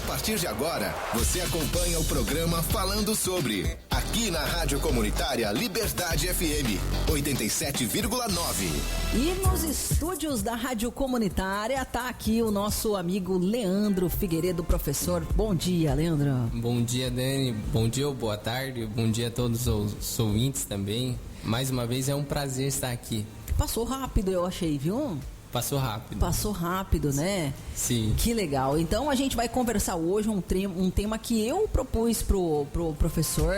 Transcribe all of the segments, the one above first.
partir de agora, você acompanha o programa Falando Sobre, aqui na Rádio Comunitária Liberdade FM 87,9. E nos estúdios da Rádio Comunitária tá aqui o nosso amigo Leandro Figueiredo, professor. Bom dia, Leandro. Bom dia, Dani. Bom dia ou boa tarde. Bom dia a todos os ouvintes também. Mais uma vez é um prazer estar aqui. Passou rápido, eu achei, viu? Passou rápido. Passou rápido, né? Sim. Que legal. Então a gente vai conversar hoje um tema que eu propus pro professor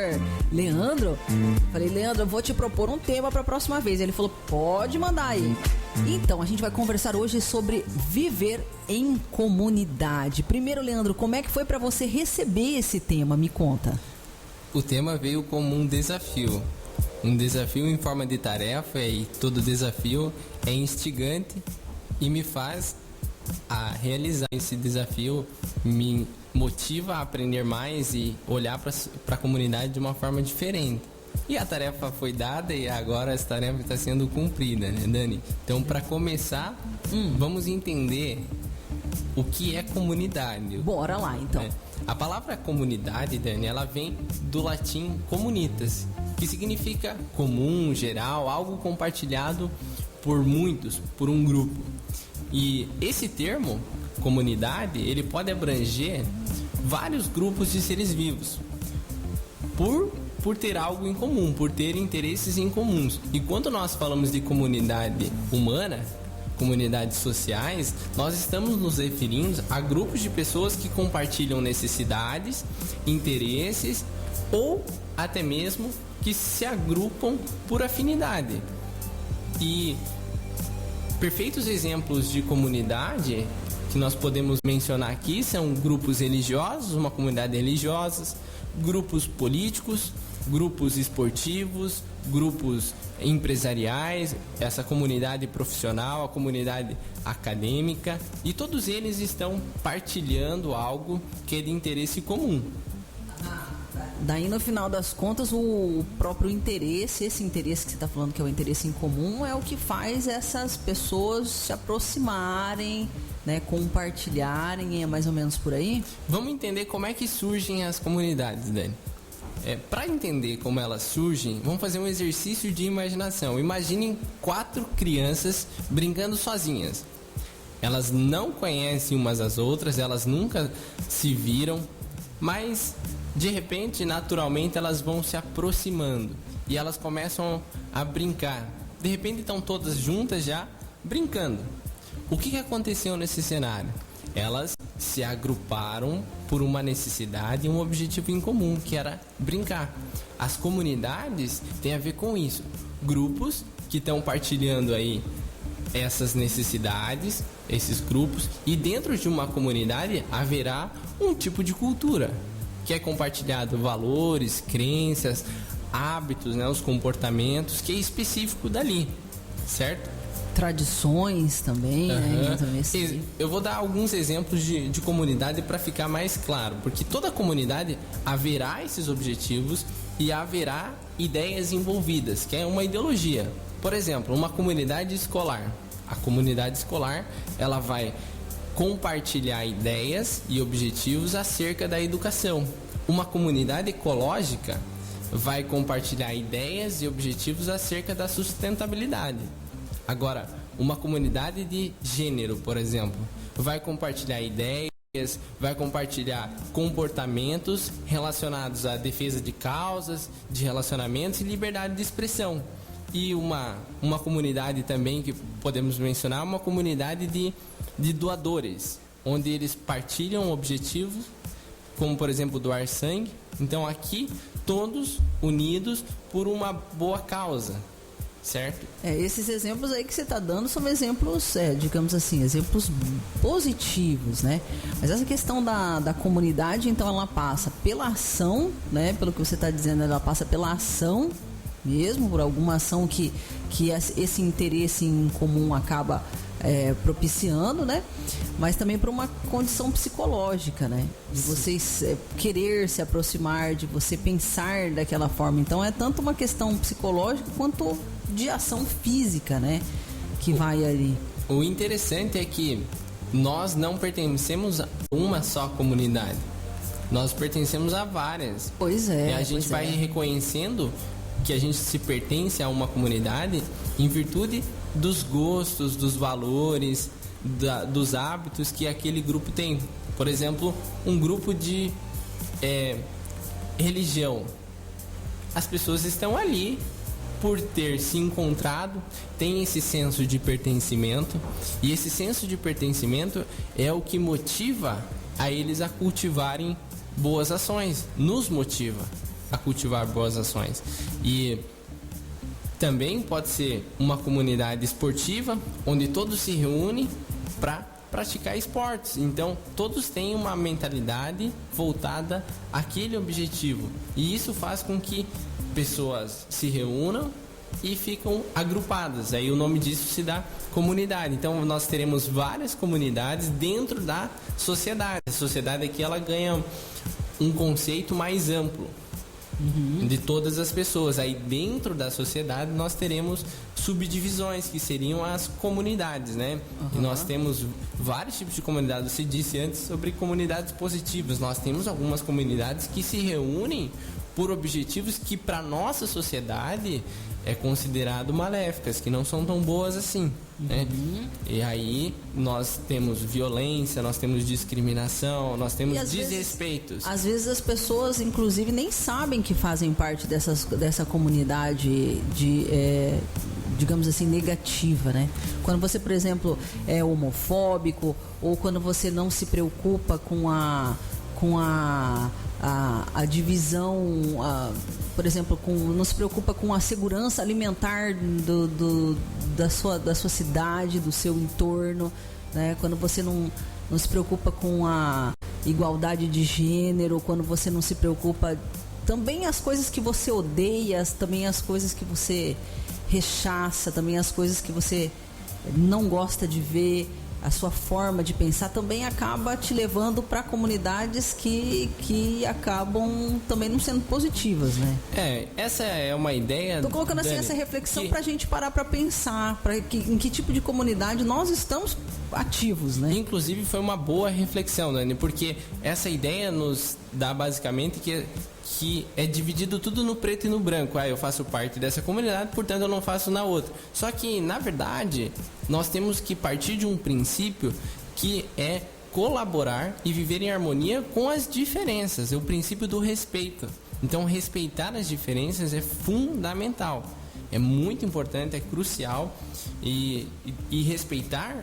Leandro. Falei, Leandro, eu vou te propor um tema para a próxima vez. Ele falou, pode mandar aí. Então a gente vai conversar hoje sobre viver em comunidade. Primeiro, Leandro, como é que foi para você receber esse tema? Me conta. O tema veio como um desafio. Um desafio em forma de tarefa, e todo desafio é instigante e me faz a realizar esse desafio, me motiva a aprender mais e olhar para a comunidade de uma forma diferente. E a tarefa foi dada e agora essa tarefa está sendo cumprida, né, Dani? Então, para começar, vamos entender o que é comunidade. Bora lá, então. A palavra comunidade, Dani, ela vem do latim comunitas, que significa comum, geral, algo compartilhado por muitos, por um grupo. E esse termo, comunidade, ele pode abranger vários grupos de seres vivos, por ter algo em comum, por ter interesses em comuns. E quando nós falamos de comunidade humana, comunidades sociais, nós estamos nos referindo a grupos de pessoas que compartilham necessidades, interesses ou até mesmo que se agrupam por afinidade. E perfeitos exemplos de comunidade que nós podemos mencionar aqui são grupos religiosos, uma comunidade religiosa, grupos políticos, grupos esportivos, grupos empresariais, essa comunidade profissional, a comunidade acadêmica, e todos eles estão partilhando algo que é de interesse comum. Daí, no final das contas, o próprio interesse, esse interesse que você está falando que é o interesse em comum, é o que faz essas pessoas se aproximarem, né, compartilharem, é mais ou menos por aí? Vamos entender como é que surgem as comunidades, Dani. Para entender como elas surgem, vamos fazer um exercício de imaginação. Imaginem 4 crianças brincando sozinhas. Elas não conhecem umas às outras, elas nunca se viram, mas de repente, naturalmente, elas vão se aproximando e elas começam a brincar. De repente estão todas juntas já brincando. O que aconteceu nesse cenário? Elas se agruparam por uma necessidade e um objetivo em comum, que era brincar. As comunidades têm a ver com isso. Grupos que estão partilhando aí essas necessidades, esses grupos, e dentro de uma comunidade haverá um tipo de cultura, que é compartilhado valores, crenças, hábitos, né, os comportamentos, que é específico dali, certo? Tradições também, né? Eu vou dar alguns exemplos de comunidade para ficar mais claro, porque toda comunidade haverá esses objetivos e haverá ideias envolvidas, que é uma ideologia. Por exemplo, uma comunidade escolar. A comunidade escolar, ela vai compartilhar ideias e objetivos acerca da educação. Uma comunidade ecológica vai compartilhar ideias e objetivos acerca da sustentabilidade. Agora, uma comunidade de gênero, por exemplo, vai compartilhar ideias, vai compartilhar comportamentos relacionados à defesa de causas, de relacionamentos e liberdade de expressão. E uma comunidade também que podemos mencionar, uma comunidade de doadores, onde eles partilham objetivos, como por exemplo doar sangue. Então aqui todos unidos por uma boa causa, certo? Esses exemplos aí que você está dando são exemplos, digamos assim, exemplos positivos, né? Mas essa questão da comunidade, então ela passa pela ação, né? Pelo que você está dizendo, ela passa pela ação mesmo, por alguma ação que esse interesse em comum acaba propiciando, né? Mas também por uma condição psicológica, né? De vocês querer se aproximar, de você pensar daquela forma. Então é tanto uma questão psicológica quanto de ação física, né? Que vai ali. O interessante é que nós não pertencemos a uma só comunidade. Nós pertencemos a várias. Pois é. E a gente vai reconhecendo que a gente se pertence a uma comunidade em virtude dos gostos, dos valores, dos hábitos que aquele grupo tem. Por exemplo, um grupo de religião. As pessoas estão ali por ter se encontrado, tem esse senso de pertencimento, e esse senso de pertencimento é o que motiva a eles a cultivarem boas ações, nos motiva a cultivar boas ações. E também pode ser uma comunidade esportiva, onde todos se reúnem para praticar esportes. Então, todos têm uma mentalidade voltada àquele objetivo. E isso faz com que pessoas se reúnam e ficam agrupadas. Aí o nome disso se dá comunidade. Então, nós teremos várias comunidades dentro da sociedade. A sociedade aqui, ela ganha um conceito mais amplo. De todas as pessoas. Aí dentro da sociedade nós teremos subdivisões, que seriam as comunidades, né? E nós temos vários tipos de comunidades. Você disse antes sobre comunidades positivas. Nós temos algumas comunidades que se reúnem por objetivos que para nossa sociedade é considerado maléficas, que não são tão boas assim, né? E aí nós temos violência, nós temos discriminação, nós temos desrespeitos. Às vezes as pessoas, inclusive, nem sabem que fazem parte dessa comunidade digamos assim, negativa, né? Quando você, por exemplo, é homofóbico, ou quando você não se preocupa com a divisão, por exemplo, não se preocupa com a segurança alimentar da sua cidade, do seu entorno, né? Quando você não se preocupa com a igualdade de gênero, quando você não se preocupa também as coisas que você odeia, também as coisas que você rechaça, também as coisas que você não gosta de ver, a sua forma de pensar também acaba te levando para comunidades que acabam também não sendo positivas, né? Essa é uma ideia... Estou colocando assim essa reflexão para a gente parar para pensar em que tipo de comunidade nós estamos ativos, né? Inclusive foi uma boa reflexão, Dani, porque essa ideia nos dá basicamente que é dividido tudo no preto e no branco. Eu faço parte dessa comunidade, portanto eu não faço na outra. Só que, na verdade, nós temos que partir de um princípio que é colaborar e viver em harmonia com as diferenças. É o princípio do respeito. Então, respeitar as diferenças é fundamental. É muito importante, é crucial. E respeitar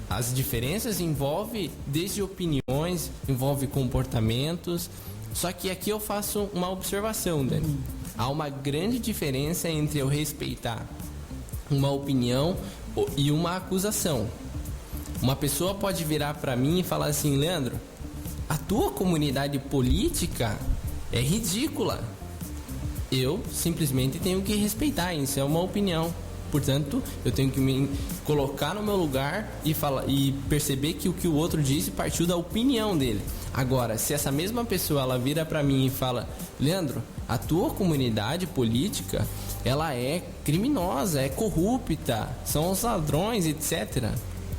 as diferenças envolve desde opiniões, envolve comportamentos. Só que aqui eu faço uma observação, Dani. Há uma grande diferença entre eu respeitar uma opinião e uma acusação. Uma pessoa pode virar para mim e falar assim: Leandro, a tua comunidade política é ridícula. Eu simplesmente tenho que respeitar, isso é uma opinião. Portanto, eu tenho que me colocar no meu lugar e perceber que o que o outro disse partiu da opinião dele. Agora, se essa mesma pessoa ela vira para mim e fala: Leandro, a tua comunidade política ela é criminosa, é corrupta, são os ladrões, etc.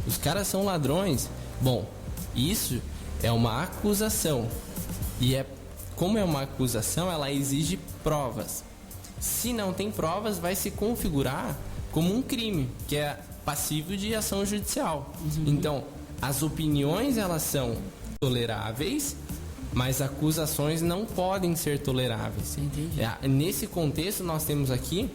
Os caras são ladrões. Bom, isso é uma acusação. E como é uma acusação, ela exige provas. Se não tem provas, vai se configurar como um crime, que é passível de ação judicial. Então, as opiniões elas são toleráveis, mas acusações não podem ser toleráveis. Nesse contexto, nós temos aqui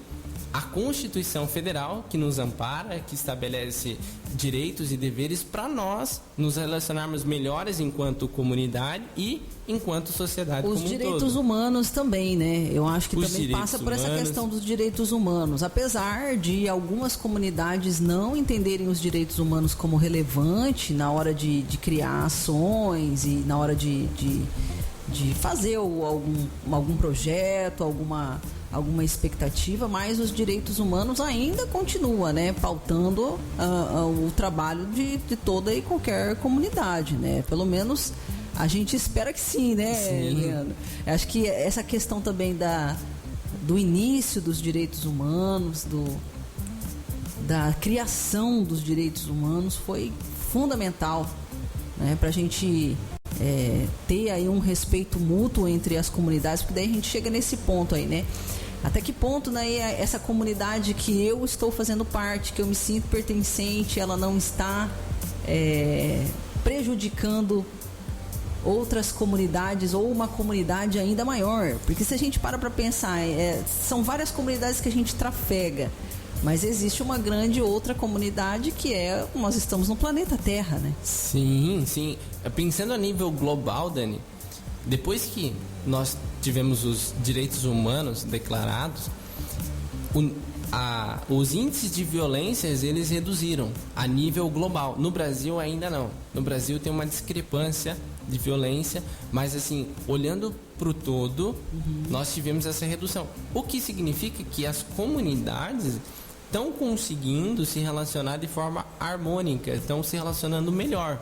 a Constituição Federal, que nos ampara, que estabelece direitos e deveres para nós nos relacionarmos melhores enquanto comunidade e enquanto sociedade como um todo. Os direitos humanos também, né? Eu acho que também passa por essa questão dos direitos humanos. Apesar de algumas comunidades não entenderem os direitos humanos como relevante na hora de criar ações e na hora de fazer algum projeto, alguma expectativa, mas os direitos humanos ainda continuam, né, pautando o trabalho de toda e qualquer comunidade, né? Pelo menos a gente espera que sim, né, Leandro? Acho que essa questão também do início dos direitos humanos, da criação dos direitos humanos foi fundamental, né, para a gente ter aí um respeito mútuo entre as comunidades, porque daí a gente chega nesse ponto aí, né? Até que ponto, né, essa comunidade que eu estou fazendo parte, que eu me sinto pertencente, ela não está prejudicando outras comunidades ou uma comunidade ainda maior? Porque se a gente para pensar, são várias comunidades que a gente trafega, mas existe uma grande outra comunidade que nós estamos no planeta Terra, né? Sim, sim. Pensando a nível global, Dani, depois que nós tivemos os direitos humanos declarados, os índices de violências, eles reduziram a nível global. No Brasil ainda não. No Brasil tem uma discrepância de violência, mas assim, olhando para o todo, nós tivemos essa redução. O que significa que as comunidades estão conseguindo se relacionar de forma harmônica, estão se relacionando melhor.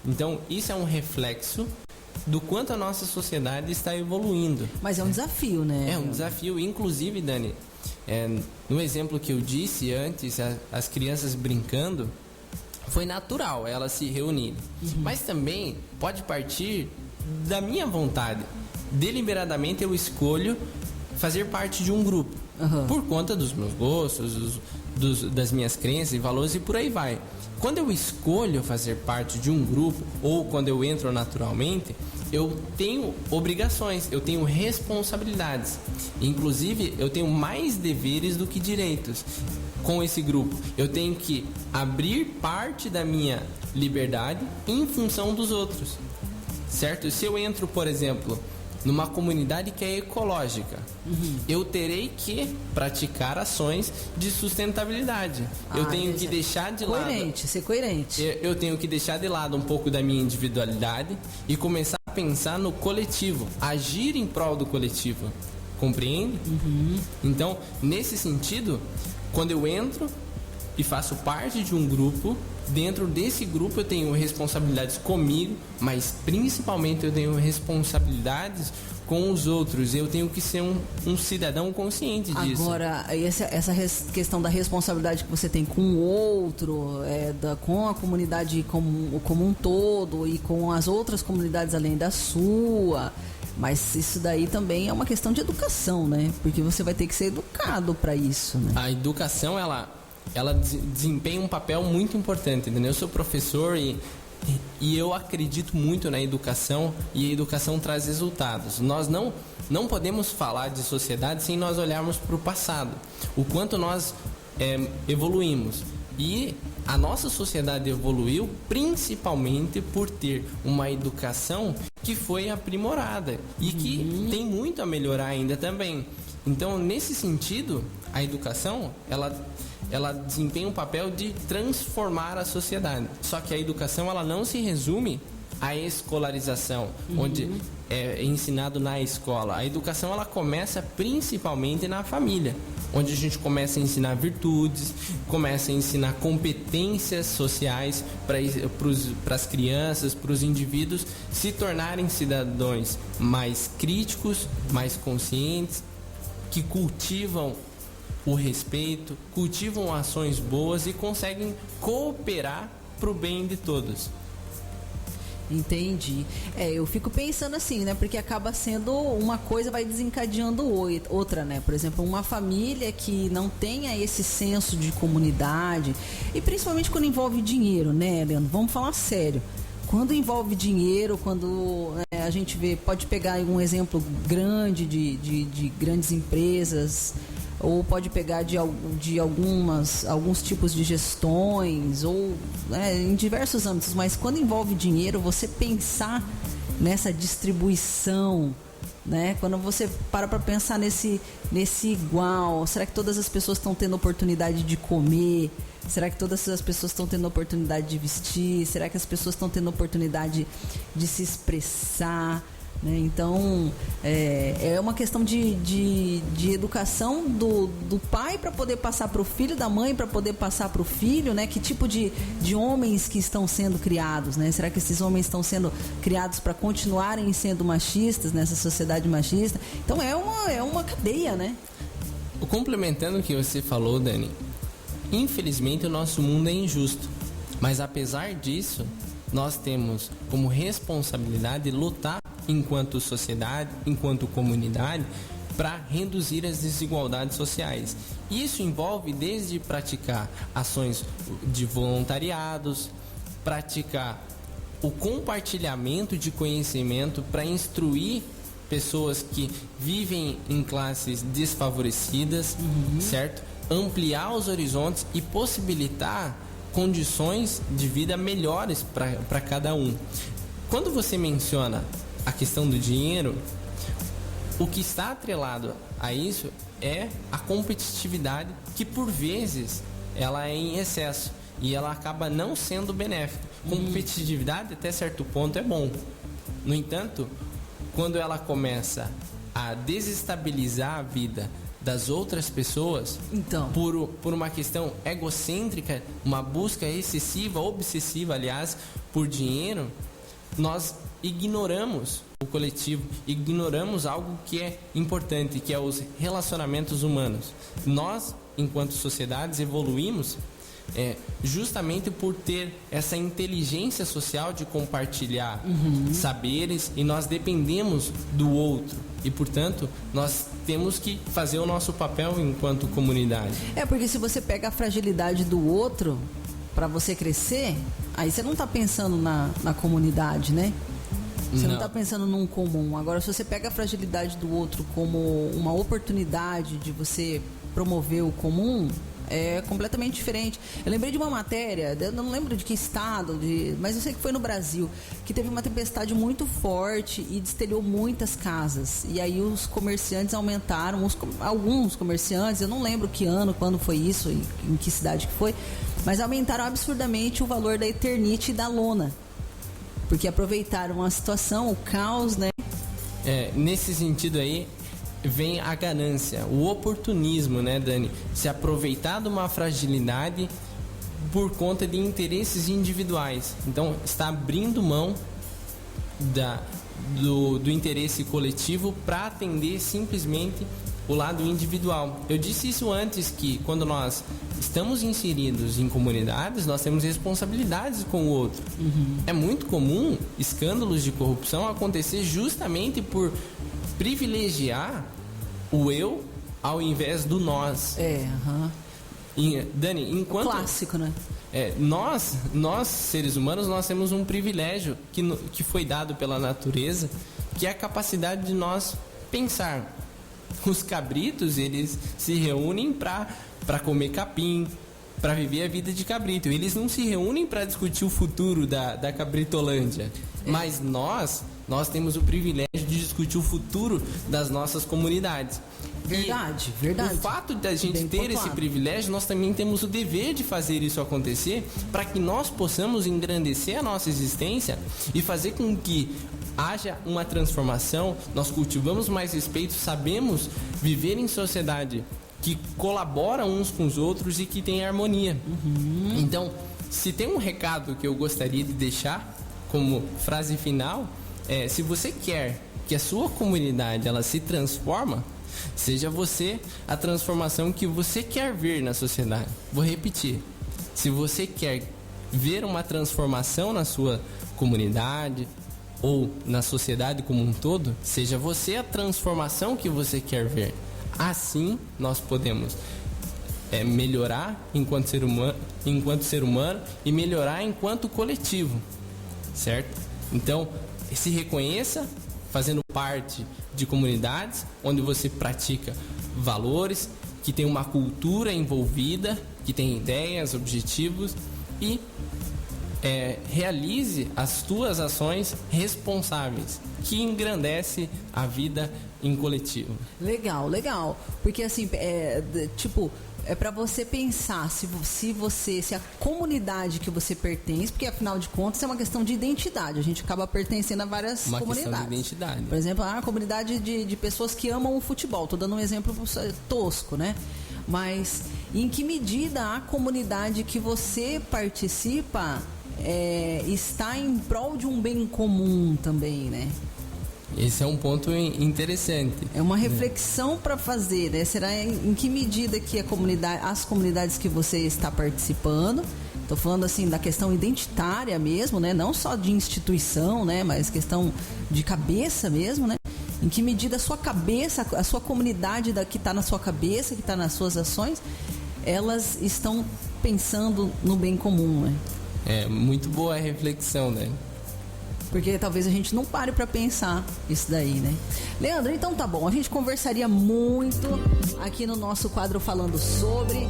Então, isso é um reflexo do quanto a nossa sociedade está evoluindo. Mas é um desafio, né? É um desafio. Inclusive, Dani, no exemplo que eu disse antes, as crianças brincando, foi natural elas se reunirem. Mas também pode partir da minha vontade. Deliberadamente eu escolho fazer parte de um grupo. Por conta dos meus gostos, das minhas crenças e valores e por aí vai. Quando eu escolho fazer parte de um grupo ou quando eu entro naturalmente, eu tenho obrigações, eu tenho responsabilidades. Inclusive, eu tenho mais deveres do que direitos com esse grupo. Eu tenho que abrir parte da minha liberdade em função dos outros, certo? Se eu entro, por exemplo, numa comunidade que é ecológica, eu terei que praticar ações de sustentabilidade. Eu tenho que deixar de lado... Ser coerente. Eu tenho que deixar de lado um pouco da minha individualidade e começar a pensar no coletivo, agir em prol do coletivo. Compreende? Então, nesse sentido, quando eu entro e faço parte de um grupo, dentro desse grupo eu tenho responsabilidades comigo, mas principalmente eu tenho responsabilidades com os outros. Eu tenho que ser um cidadão consciente disso. Agora, essa questão da responsabilidade que você tem com o outro, com a comunidade como um todo e com as outras comunidades além da sua... Mas isso daí também é uma questão de educação, né? Porque você vai ter que ser educado para isso, né? A educação, ela desempenha um papel muito importante, entendeu? Eu sou professor e eu acredito muito na educação, e a educação traz resultados. Nós não podemos falar de sociedade sem nós olharmos para o passado, o quanto nós evoluímos. E a nossa sociedade evoluiu principalmente por ter uma educação que foi aprimorada e que tem muito a melhorar ainda também. Então, nesse sentido, a educação, ela desempenha um papel de transformar a sociedade. Só que a educação, ela não se resume à escolarização, onde é ensinado na escola. A educação, ela começa principalmente na família, onde a gente começa a ensinar virtudes, começa a ensinar competências sociais para as crianças, para os indivíduos se tornarem cidadãos mais críticos, mais conscientes, que cultivam o respeito, cultivam ações boas e conseguem cooperar para o bem de todos. Entendi. Eu fico pensando assim, né? Porque acaba sendo uma coisa, vai desencadeando outra, né? Por exemplo, uma família que não tenha esse senso de comunidade, e principalmente quando envolve dinheiro, né, Leandro? Vamos falar sério. Quando envolve dinheiro, quando a gente pode pegar um exemplo grande de grandes empresas, ou pode pegar de alguns tipos de gestões, ou em diversos âmbitos, mas quando envolve dinheiro, você pensar nessa distribuição, né? Quando você para pensar nesse igual, será que todas as pessoas estão tendo oportunidade de comer? Será que todas as pessoas estão tendo oportunidade de vestir? Será que as pessoas estão tendo oportunidade de se expressar? Então, é uma questão de educação do pai para poder passar para o filho, da mãe para poder passar para o filho, né? Que tipo de homens que estão sendo criados, né? Será que esses homens estão sendo criados para continuarem sendo machistas nessa sociedade machista? Então, é uma cadeia, né? Complementando o que você falou, Dani, infelizmente o nosso mundo é injusto. Mas apesar disso, nós temos como responsabilidade lutar enquanto sociedade, enquanto comunidade, para reduzir as desigualdades sociais. Isso envolve desde praticar ações de voluntariados, praticar o compartilhamento de conhecimento para instruir pessoas que vivem em classes desfavorecidas, certo? Ampliar os horizontes e possibilitar condições de vida melhores para cada um. Quando você menciona a questão do dinheiro, o que está atrelado a isso é a competitividade, que por vezes ela é em excesso e ela acaba não sendo benéfica. Competitividade até certo ponto é bom. No entanto, quando ela começa a desestabilizar a vida das outras pessoas, então, por uma questão egocêntrica, uma busca excessiva, obsessiva, aliás, por dinheiro, nós ignoramos o coletivo, ignoramos algo que é importante, que é os relacionamentos humanos. Nós, enquanto sociedades, evoluímos justamente por ter essa inteligência social de compartilhar saberes, e nós dependemos do outro e, portanto, nós temos que fazer o nosso papel enquanto comunidade. Porque se você pega a fragilidade do outro para você crescer, aí você não está pensando na comunidade, né? Você não está pensando num comum. Agora, se você pega a fragilidade do outro como uma oportunidade de você promover o comum, é completamente diferente. Eu lembrei de uma matéria, eu não lembro de que estado, mas eu sei que foi no Brasil, que teve uma tempestade muito forte e destelhou muitas casas. E aí os comerciantes aumentaram, alguns comerciantes, eu não lembro que ano, quando foi isso, em que cidade que foi, mas aumentaram absurdamente o valor da Eternite e da lona. Porque aproveitaram a situação, o caos, né? Nesse sentido aí, vem a ganância, o oportunismo, né, Dani? Se aproveitar de uma fragilidade por conta de interesses individuais. Então, está abrindo mão do interesse coletivo para atender simplesmente o lado individual. Eu disse isso antes, que quando nós estamos inseridos em comunidades, nós temos responsabilidades com o outro. É muito comum escândalos de corrupção acontecer justamente por privilegiar o eu ao invés do nós. Dani, enquanto... Clássico, né? Nós seres humanos, nós temos um privilégio que foi dado pela natureza, que é a capacidade de nós pensar. Os cabritos, eles se reúnem para comer capim, para viver a vida de cabrito. Eles não se reúnem para discutir o futuro da cabritolândia. Mas nós temos o privilégio de discutir o futuro das nossas comunidades. Verdade. O fato de a gente ter esse privilégio, nós também temos o dever de fazer isso acontecer, para que nós possamos engrandecer a nossa existência e fazer com que haja uma transformação. Nós cultivamos mais respeito, sabemos viver em sociedade que colabora uns com os outros e que tem harmonia. Então, se tem um recado que eu gostaria de deixar como frase final, se você quer que a sua comunidade ela se transforma, seja você a transformação que você quer ver na sociedade. Vou repetir: se você quer ver uma transformação na sua comunidade ou na sociedade como um todo, seja você a transformação que você quer ver. Assim nós podemos melhorar enquanto ser humano e melhorar enquanto coletivo, certo? Então, se reconheça fazendo parte de comunidades onde você pratica valores, que tem uma cultura envolvida, que tem ideias, objetivos, e realize as tuas ações responsáveis, que engrandece a vida em coletivo. Legal. Porque assim, é para você pensar se a comunidade que você pertence, porque afinal de contas é uma questão de identidade, a gente acaba pertencendo a várias comunidades. Uma questão de identidade. Por exemplo, a comunidade de pessoas que amam o futebol. Estou dando um exemplo tosco, né? Mas em que medida a comunidade que você participa está em prol de um bem comum também, né? Esse é um ponto interessante. É uma reflexão para fazer, né? Será em que medida que as comunidades que você está participando Tô falando assim da questão identitária mesmo, né? Não só de instituição, né? Mas questão de cabeça mesmo, né? Em que medida a sua cabeça, a sua comunidade que está na sua cabeça, que está nas suas ações, elas estão pensando no bem comum, né? É muito boa a reflexão, né? Porque talvez a gente não pare para pensar isso daí, né? Leandro, então tá bom. A gente conversaria muito aqui no nosso quadro falando sobre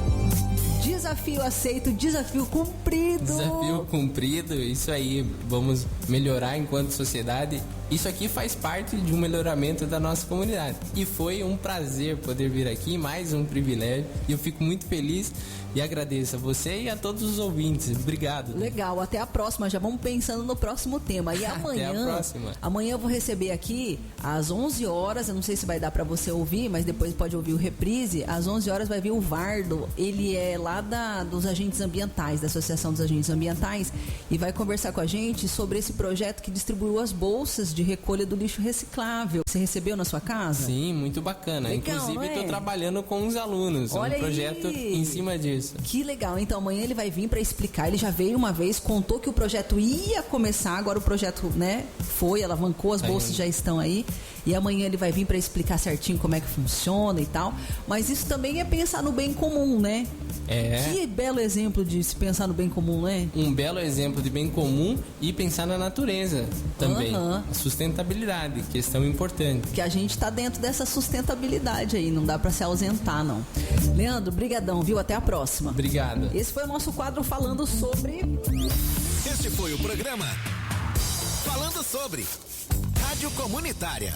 desafio aceito, desafio cumprido. Desafio cumprido, isso aí. Vamos melhorar enquanto sociedade. Isso aqui faz parte de um melhoramento da nossa comunidade. E foi um prazer poder vir aqui, mais um privilégio. E eu fico muito feliz e agradeço a você e a todos os ouvintes. Obrigado. Legal, até a próxima. Já vamos pensando no próximo tema. E amanhã, até a próxima. Amanhã eu vou receber aqui às 11 horas. Eu não sei se vai dar para você ouvir, mas depois pode ouvir o reprise. Às 11 horas vai vir o Vardo. Ele é lá dos agentes ambientais, da Associação dos Agentes Ambientais, e vai conversar com a gente sobre esse projeto que distribuiu as bolsas de recolha do lixo reciclável. Você recebeu na sua casa? Sim, muito bacana. Legal, inclusive, estou trabalhando com os alunos. Olha um projeto aí. em cima disso. Que legal. Então, amanhã ele vai vir para explicar. Ele já veio uma vez, contou que o projeto ia começar. Agora o projeto, né, foi, alavancou, as bolsas já estão aí. E amanhã ele vai vir para explicar certinho como é que funciona e tal. Mas isso também é pensar no bem comum, né? Que belo exemplo de se pensar no bem comum, né? Um belo exemplo de bem comum e pensar na natureza também. Sustentabilidade, questão importante. Que a gente está dentro dessa sustentabilidade aí, não dá para se ausentar, não. Leandro, brigadão, viu? Até a próxima. Obrigado. Esse foi o nosso quadro falando sobre... Este foi o programa Falando sobre Rádio Comunitária.